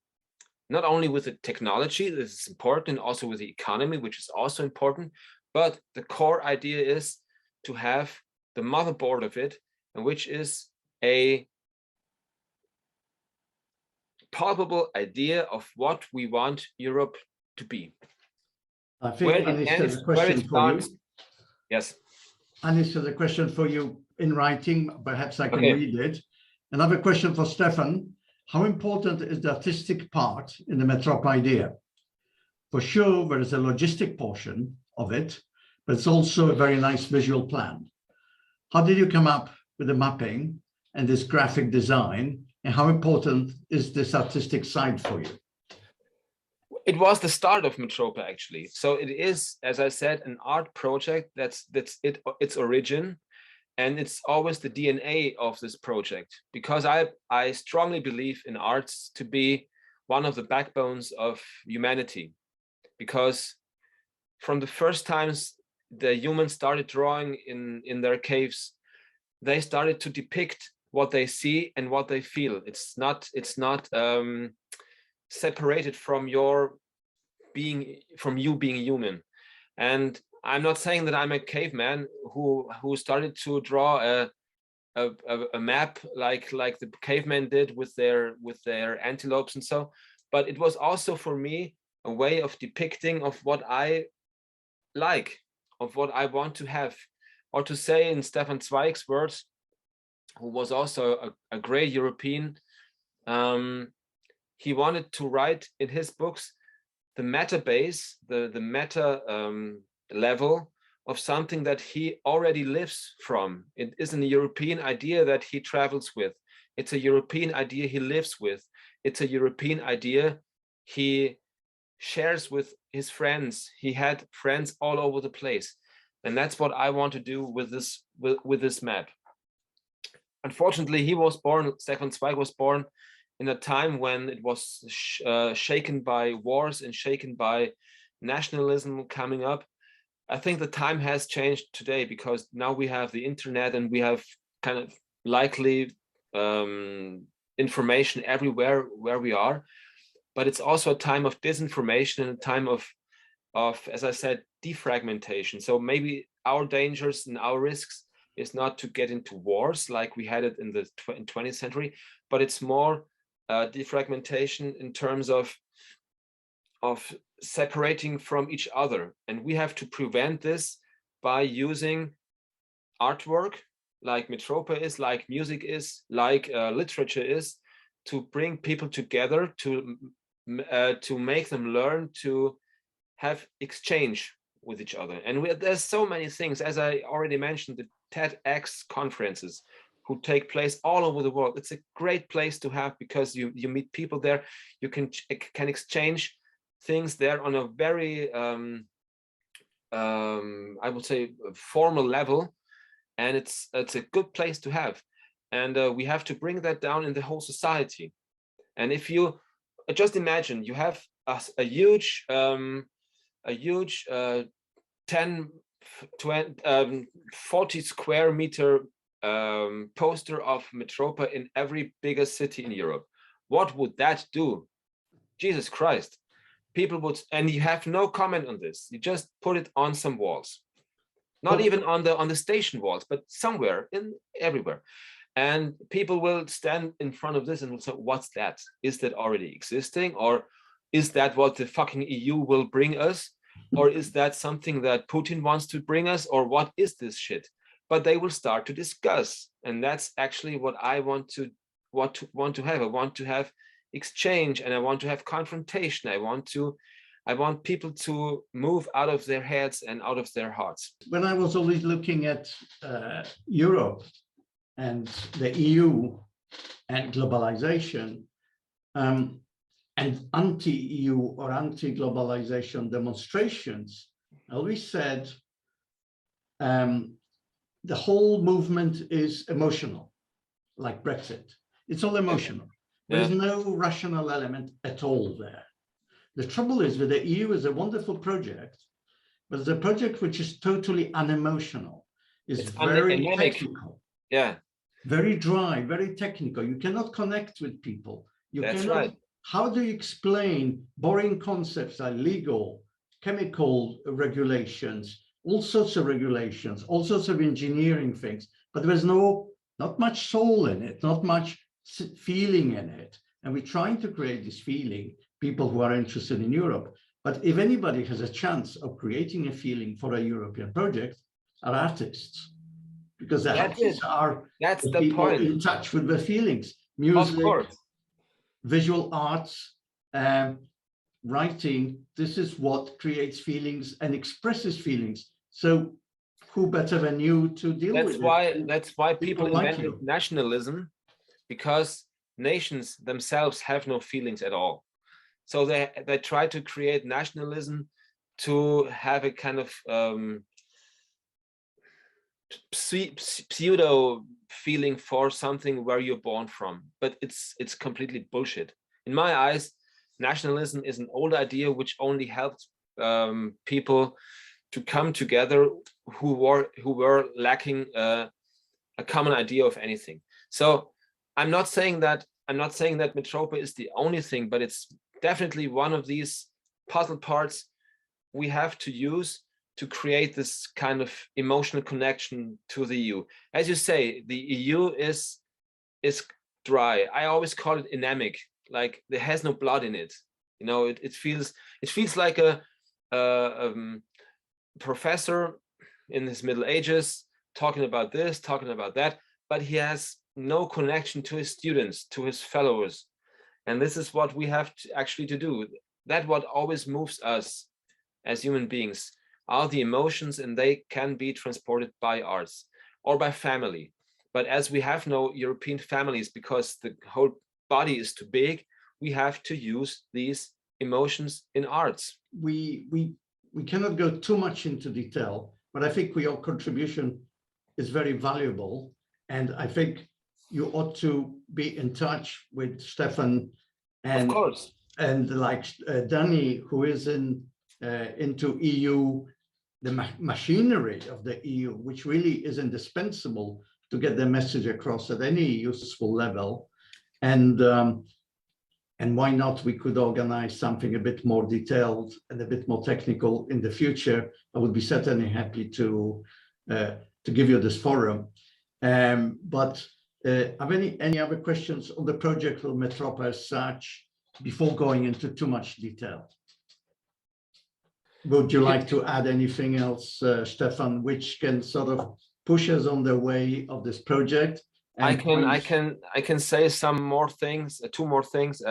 Speaker 2: not only with the technology, this is important, also with the economy, which is also important, but the core idea is to have the motherboard of it, and which is a palpable idea of what we want Europe to be.
Speaker 1: I think Anis has a question for you.
Speaker 2: Yes.
Speaker 1: Anis has a question for you in writing. Perhaps I can read it. Another question for Stefan. How important is the artistic part in the Metropa idea? For sure, there is a logistic portion of it, but it's also a very nice visual plan. How did you come up with the mapping and this graphic design? And how important is this artistic side for you?
Speaker 2: It was the start of Metropa, actually. So it is, as I said, an art project. That's its origin. And it's always the DNA of this project, because I strongly believe in arts to be one of the backbones of humanity. Because from the first times the humans started drawing in their caves, they started to depict what they see and what they feel. It's not separated from you being human. And I'm not saying that I'm a caveman who started to draw a map like the cavemen did with their antelopes and so, but it was also for me a way of depicting of what I like, of what I want to have, or to say in Stefan Zweig's words, who was also a great European, he wanted to write in his books the meta base, the meta level of something that he already lives from. It isn't a European idea that he travels with. It's a European idea he lives with. It's a European idea he shares with his friends. He had friends all over the place. And that's what I want to do with this map. Unfortunately, Stefan Zweig was born in a time when it was shaken by wars and shaken by nationalism coming up. I think the time has changed today, because now we have the internet and we have kind of likely information everywhere where we are. But it's also a time of disinformation and a time of, as I said, defragmentation. So maybe our dangers and our risks is not to get into wars like we had it in the 20th century, but it's more defragmentation in terms of separating from each other. And we have to prevent this by using artwork like Metropa is, like music is, like literature is, to bring people together, to make them learn to have exchange with each other. And there's so many things, as I already mentioned, the TEDx conferences who take place all over the world. It's a great place to have, because you meet people there, you can exchange things there on a very I would say formal level, and it's a good place to have. And we have to bring that down in the whole society. And if you just imagine, you have a huge 10, 20, 40 square meter poster of Metropa in every bigger city in Europe. What would that do? Jesus Christ. People would, and you have no comment on this. You just put it on some walls, not even on the station walls, but somewhere everywhere. And people will stand in front of this and will say, what's that? Is that already existing? Or is that what the fucking EU will bring us? Or is that something that Putin wants to bring us? Or what is this shit? But they will start to discuss. And that's actually what I want to have. I want to have exchange, and I want to have confrontation. I want people to move out of their heads and out of their hearts.
Speaker 1: When I was always looking at Europe and the EU and globalization, and anti-EU or anti-globalization demonstrations, I always said the whole movement is emotional, like Brexit. It's all emotional. There's no rational element at all there. The trouble is with the EU is a wonderful project, but it's a project which is totally unemotional. It's very technical.
Speaker 2: Yeah.
Speaker 1: Very dry, very technical. You cannot connect with people.
Speaker 2: That's right.
Speaker 1: How do you explain boring concepts like legal, chemical regulations, all sorts of regulations, all sorts of engineering things, but there's not much soul in it, not much feeling in it. And we're trying to create this feeling, people who are interested in Europe. But if anybody has a chance of creating a feeling for a European project, are artists. Because the artists are the people in touch with their feelings. Music, visual arts, writing, this is what creates feelings and expresses feelings. So who better than you to deal with it?
Speaker 2: That's why people invented nationalism, because nations themselves have no feelings at all. So they try to create nationalism to have a kind of pseudo feeling for something where you're born from, but it's completely bullshit. In my eyes, nationalism is an old idea which only helped people to come together who were lacking a common idea of anything. So I'm not saying that Metropa is the only thing, but it's definitely one of these puzzle parts we have to use to create this kind of emotional connection to the EU. As you say, the EU is dry. I always call it anemic, like there has no blood in it. You know, it feels like a professor in his Middle Ages talking about this, talking about that, but he has no connection to his students, to his followers. And this is what we have to actually to do. That what always moves us as human beings are the emotions, and they can be transported by arts or by family. But as we have no European families because the whole body is too big, we have to use these emotions in arts.
Speaker 1: We cannot go too much into detail, but I think your contribution is very valuable. And I think you ought to be in touch with Stefan and,
Speaker 2: of course,
Speaker 1: and like Danny, who is into EU, the machinery of the EU, which really is indispensable to get the message across at any useful level. And why not, we could organize something a bit more detailed and a bit more technical in the future. I would be certainly happy to give you this forum. But have any other questions on the project of Metropa as such before going into too much detail? Would you like to add anything else, Stefan, which can sort of push us on the way of this project?
Speaker 2: I can say some more things, two more things.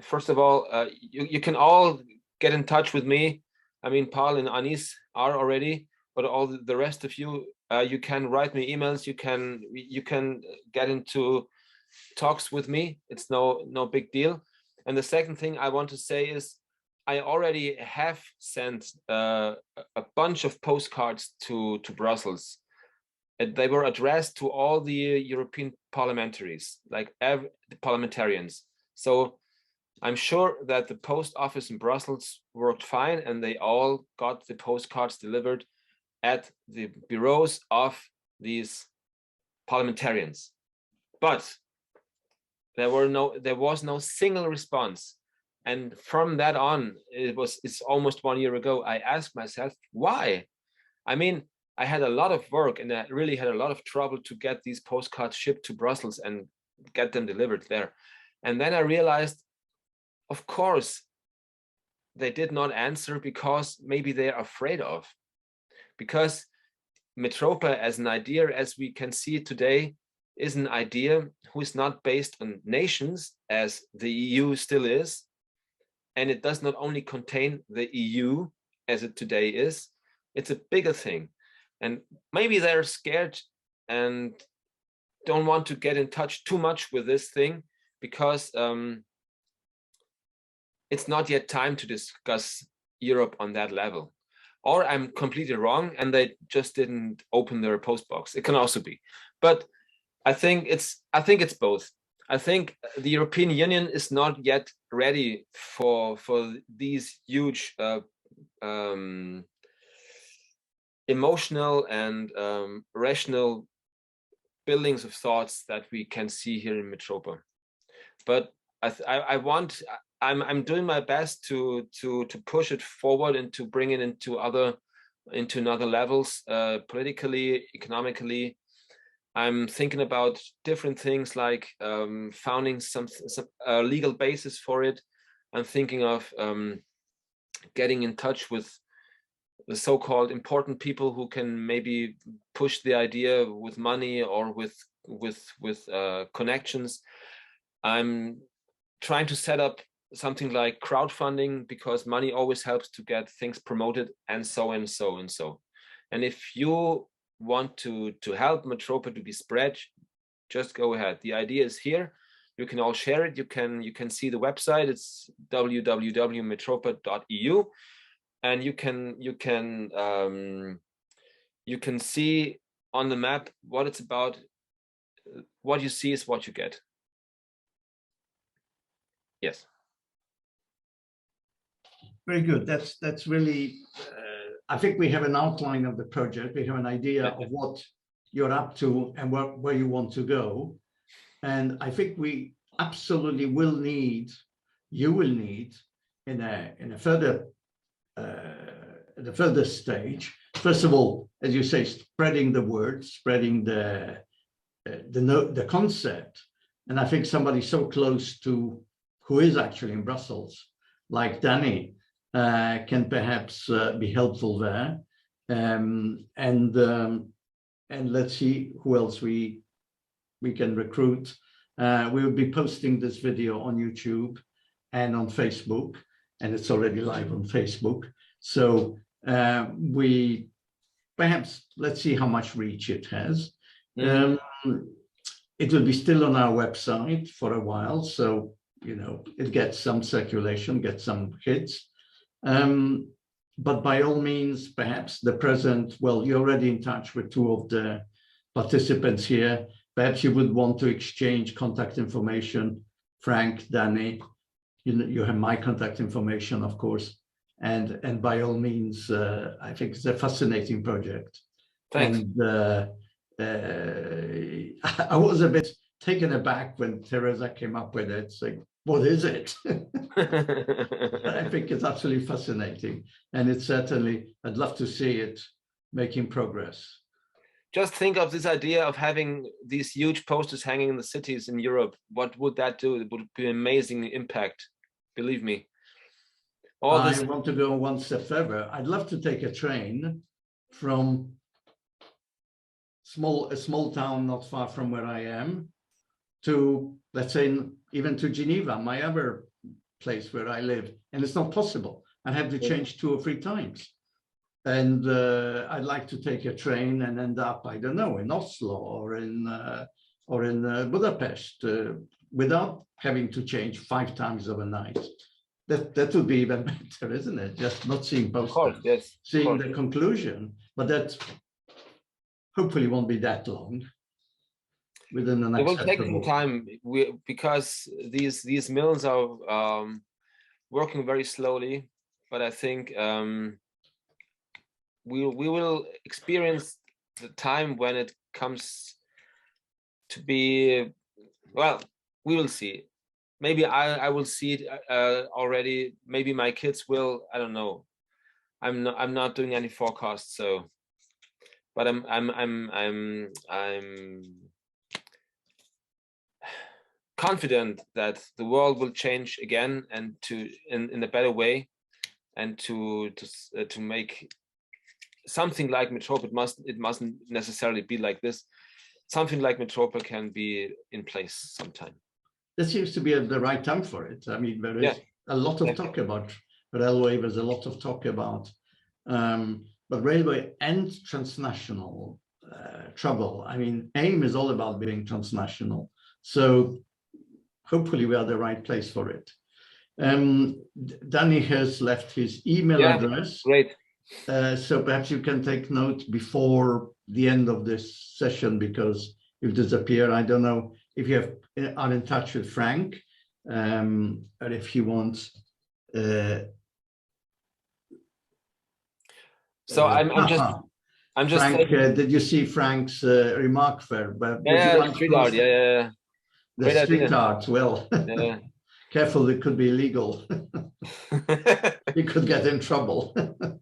Speaker 2: First of all, you can all get in touch with me. I mean, Paul and Anis are already, but all the rest of you, you can write me emails. You can get into talks with me. It's no big deal. And the second thing I want to say is, I already have sent a bunch of postcards to Brussels. They were addressed to all the European parliamentaries, like the parliamentarians. So I'm sure that the post office in Brussels worked fine, and they all got the postcards delivered at the bureaus of these parliamentarians. But there was no single response. And from that on, it's almost 1 year ago, I asked myself, why? I mean, I had a lot of work and I really had a lot of trouble to get these postcards shipped to Brussels and get them delivered there. And then I realized, of course, they did not answer because maybe they're afraid of. Because Metropa as an idea, as we can see today, is an idea who is not based on nations, as the EU still is. And it does not only contain the EU as it today is, it's a bigger thing. And maybe they're scared and don't want to get in touch too much with this thing because it's not yet time to discuss Europe on that level. Or I'm completely wrong and they just didn't open their post box. It can also be. But I think it's both. I think the European Union is not yet ready for these huge emotional and rational buildings of thoughts that we can see here in Metropa. But I'm doing my best to push it forward and to bring it into other levels, politically, economically. I'm thinking about different things like founding some legal basis for it. I'm thinking of getting in touch with the so-called important people who can maybe push the idea with money or with connections. I'm trying to set up something like crowdfunding because money always helps to get things promoted and so and so and so. And if you want to help Metropa to be spread, just go ahead. The idea is here. You can all share it. You can see the website. It's www.metropa.eu, and you can see on the map what it's about. What you see is what you get. Yes.
Speaker 1: Very good. That's really. I think we have an outline of the project. We have an idea of what you're up to and where you want to go. And I think we absolutely will need, you will need in a further stage. First of all, as you say, spreading the word, spreading the concept. And I think somebody so close to who is actually in Brussels, like Danny, can perhaps be helpful there. And let's see who else we can recruit. We will be posting this video on YouTube and on Facebook, and it's already live on Facebook. So we perhaps, let's see how much reach it has. It will be still on our website for a while, so it gets some circulation, gets some hits. But by all means, perhaps the present, well, you're already in touch with two of the participants here. Perhaps you would want to exchange contact information. Frank, Danny, you have my contact information, of course. And by all means, I think it's a fascinating project.
Speaker 2: Thanks.
Speaker 1: And I was a bit taken aback when Teresa came up with it, saying, what is it? I think it's absolutely fascinating. And it's certainly, I'd love to see it making progress.
Speaker 2: Just think of this idea of having these huge posters hanging in the cities in Europe. What would that do? It would be an amazing impact, believe me.
Speaker 1: I want to go one step further. I'd love to take a train from a small town not far from where I am to, let's say, even to Geneva, my other place where I live, and it's not possible. I'd have to change 2 or 3 times. And I'd like to take a train and end up, I don't know, in Oslo or in Budapest without having to change 5 times overnight. That would be even better, isn't it? Just not seeing posters,
Speaker 2: of course, yes,
Speaker 1: seeing the conclusion, but that hopefully won't be that long. Within an acceptable.
Speaker 2: It will take some time because these mills are working very slowly, but I think we will experience the time when it comes to be, well, we will see. Maybe I will see it already. Maybe my kids will. I don't know. I'm not doing any forecasts, so. But I'm confident that the world will change again and in a better way, and to make something like Metropa. It mustn't necessarily be like this. Something like Metropa can be in place sometime.
Speaker 1: This seems to be at the right time for it. I mean, there is a lot of talk about railway. There's a lot of talk about, but railway and transnational trouble. I mean, AIM is all about being transnational. So hopefully we are the right place for it. Danny has left his email address.
Speaker 2: Great.
Speaker 1: So perhaps you can take note before the end of this session, because you'll disappear. I don't know if you are in touch with Frank, or if he wants.
Speaker 2: So I'm just.
Speaker 1: Frank, did you see Frank's remark there?
Speaker 2: Yeah, street art. Yeah.
Speaker 1: The street art. Well, careful, it could be illegal. You could get in trouble.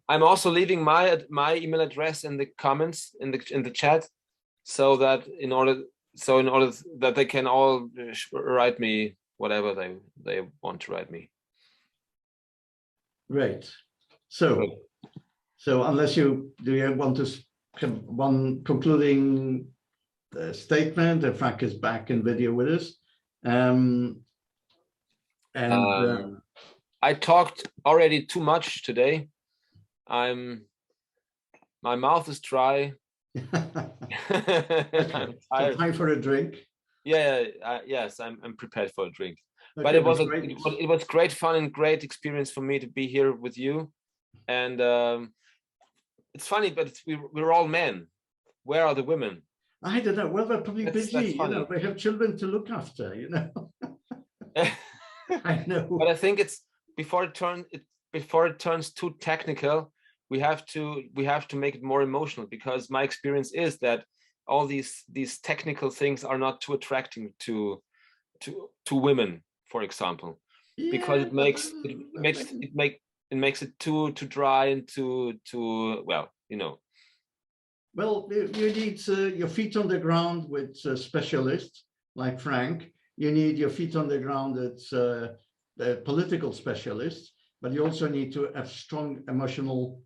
Speaker 2: I'm also leaving my email address in the comments in the chat, so that in order that they can all write me whatever they want to write me.
Speaker 1: Great. So unless you want to have one concluding statement, and Frank is back in video with us.
Speaker 2: I talked already too much today. My mouth is dry. I'm tired.
Speaker 1: Time for a drink.
Speaker 2: Yes, I'm prepared for a drink.
Speaker 1: Okay,
Speaker 2: but it was great fun and great experience for me to be here with you. And it's funny, but we're all men. Where are the women?
Speaker 1: I don't know. Well, they're probably busy.
Speaker 2: That's
Speaker 1: you know, they have children to look after. You know. I know.
Speaker 2: But I think it's before it turns too technical, we have to make it more emotional, because my experience is that all these technical things are not too attracting to women, for example, because it makes it too dry and too well, you know.
Speaker 1: Well, you need your feet on the ground with specialists like Frank. You need your feet on the ground at political specialists, but you also need to have strong emotional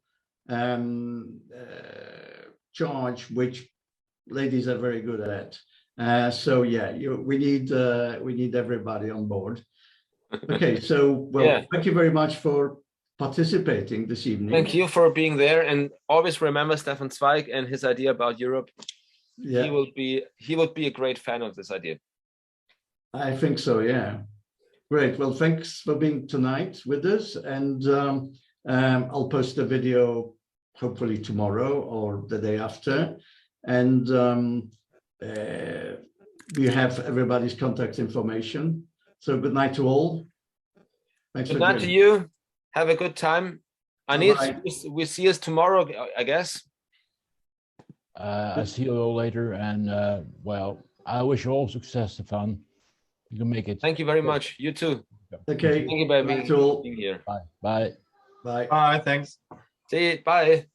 Speaker 1: charge, which ladies are very good at. So yeah, we need everybody on board. Okay, so thank you very much for participating this evening.
Speaker 2: Thank you for being there, and always remember Stefan Zweig and his idea about Europe. Yeah. He would be a great fan of this idea.
Speaker 1: I think so, yeah. Great. Well, thanks for being tonight with us, and I'll post a video hopefully tomorrow or the day after, and we have everybody's contact information. So good night to all. Thanks. Good
Speaker 2: night to you. Have a good time. We see us tomorrow, I guess.
Speaker 3: I see you all later, and well, I wish you all success, Stefan. You can make it.
Speaker 2: Thank you very much. You too.
Speaker 1: Okay.
Speaker 2: Thank you by being here.
Speaker 3: Bye. Bye.
Speaker 1: Bye.
Speaker 4: Bye. Thanks.
Speaker 2: See you. Bye.